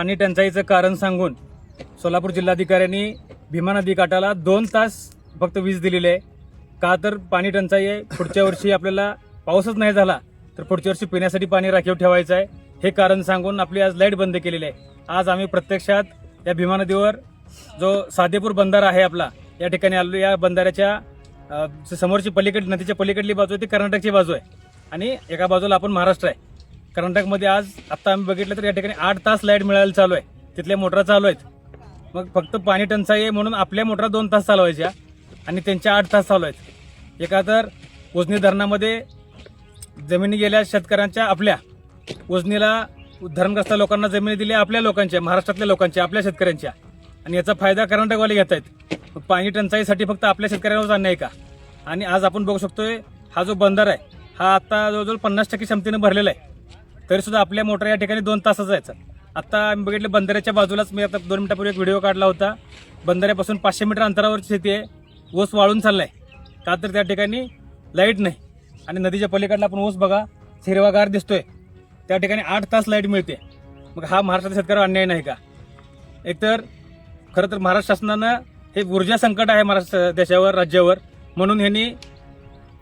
पाणी टंचाईचं कारण सांगून सोलापूर जिल्हाधिकाऱ्यांनी भीमा नदी काठाला 2 तास फक्त वीज दिलेली आहे. का तर पाणी टंचाई आहे. पुढच्या वर्षी आपल्याला पाऊसच नाही झाला तर पुढच्या वर्षी पिण्यासाठी पाणी राखीव ठेवायचं आहे. हे कारण सांगून आपली आज लाईट बंद केलेली आहे. आज आम्ही प्रत्यक्षात या भीमा नदीवर जो सादेपूर बंधारा आहे आपला, या ठिकाणी आलो. या बंधाऱ्याच्या समोरची नदीच्या पलीकडली बाजू आहे ती कर्नाटकची बाजू आहे आणि एका बाजूला आपण महाराष्ट्र आहे. कर्नाटकमध्ये आज आत्ता आम्ही बघितलं तर या ठिकाणी 8 तास लाईट मिळायला चालू आहे. तिथल्या मोटरा चालू आहेत. मग फक्त पाणी टंचाई आहे म्हणून आपल्या मोटरा 2 तास चालवायच्या आणि त्यांच्या 8 तास चालू आहेत. एका तर उजनी धरणामध्ये जमिनी गेल्या शेतकऱ्यांच्या, आपल्या उजनीला धरणग्रस्त लोकांना जमिनी दिल्या आपल्या लोकांच्या, महाराष्ट्रातल्या लोकांच्या, आपल्या शेतकऱ्यांच्या, आणि याचा फायदा कर्नाटकवाले घेत आहेत. पाणी टंचाईसाठी फक्त आपल्या शेतकऱ्यांवरच अन्याय का? आणि आज आपण बघू शकतोय हा जो बंधारा आहे हा आता जवळजवळ 50% क्षमतेने भरलेला आहे. तरी सुद्धा आपल्या मोटर या ठिकाणी 2 तासच जायचं. आता आम्ही बघितलं बंधाऱ्याच्या बाजूलाच, मी आता 2 मिनिटापूर्वी एक व्हिडिओ काढला होता. बंधाऱ्यापासून 500 मीटर अंतरावरची शेती आहे. ऊस वाळून चाललाय का तर त्या ठिकाणी लाईट नाही. आणि नदीच्या पलीकडला आपण ऊस बघा, हिरवागार दिसतोय. त्या ठिकाणी 8 तास लाईट मिळते. मग हा महाराष्ट्राच्या शेतकऱ्यावर अन्याय नाही का? एकतर खरं तर महाराष्ट्र शासनानं हे ऊर्जा संकट आहे महाराष्ट्र देशावर, राज्यावर, म्हणून ह्यांनी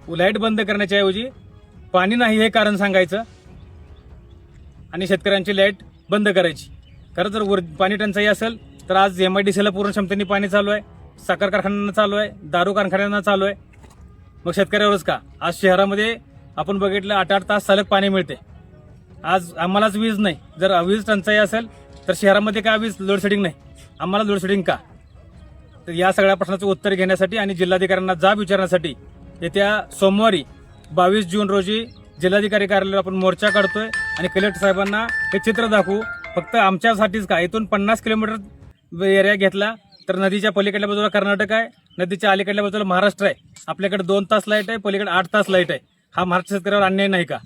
लाईट बंद करण्याच्या ऐवजी पाणी नाही हे कारण सांगायचं आणि शेतकऱ्यांची लाईट बंद करायची. खरं तर पाणी टंचाई असेल तर आज MIDCला पूर्ण क्षमतेने पाणी चालू आहे, साखर कारखान्यांना चालू आहे, दारू कारखान्यांना चालू आहे. मग शेतकऱ्यावरच का? आज शहरामध्ये आपण बघितलं 8-8 तास सलग पाणी मिळते. आज आम्हालाच वीज नाही. जर वीज टंचाई असेल तर शहरामध्ये का वीज लोडशेडिंग नाही? आम्हाला लोडशेडिंग का? तर या सगळ्या प्रश्नाचं उत्तर घेण्यासाठी आणि जिल्हाधिकाऱ्यांना जाब विचारण्यासाठी येत्या सोमवारी 22 जून रोजी जिल्हाधिकारी कार्यालयावर आपण मोर्चा काढतोय आणि कलेक्टर साहेबांना हे चित्र दाखवू. फक्त आमच्यासाठीच का? इथून 50 किलोमीटर एरिया घेतला तर नदीच्या पलीकडल्या बाजूला कर्नाटक आहे, नदीच्या अलीकडल्या बाजूला महाराष्ट्र आहे. आपल्याकडे 2 तास लाईट आहे, पलीकडे 8 तास लाईट आहे. हा महाराष्ट्र शेतकऱ्यावर अन्याय नाही का?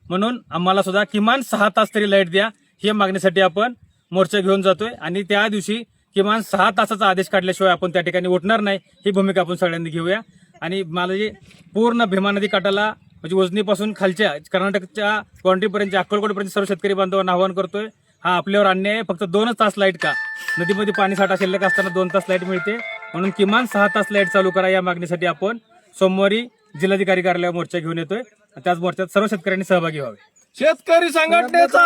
म्हणून आम्हाला सुद्धा किमान 6 तास तरी लाईट द्या, ही मागणीसाठी आपण मोर्चा घेऊन जातोय. आणि त्या दिवशी किमान 6 तासाचा आदेश काढल्याशिवाय आपण त्या ठिकाणी उठणार नाही, ही भूमिका आपण सगळ्यांनी घेऊया. आणि मला जे पूर्ण भीमा नदी काठाला म्हणजे उजनीपासून खालच्या कर्नाटकच्या बाउंड्रीपर्यंत, अक्कलकोटपर्यंत सर्व शेतकरी बांधवांना आवाहन करतोय, हा आपल्यावर अन्याय आहे. फक्त 2 तास लाईट का? नदीमध्ये पाणी साठा शिल्लक असताना 2 तास लाईट मिळते, म्हणून किमान 6 तास लाईट चालू करा. या मागणीसाठी आपण सोमवारी जिल्हाधिकारी कार्यालयावर मोर्चा घेऊन येतोय. त्याच मोर्चात सर्व शेतकऱ्यांनी सहभागी व्हावे. शेतकरी संघटनेचा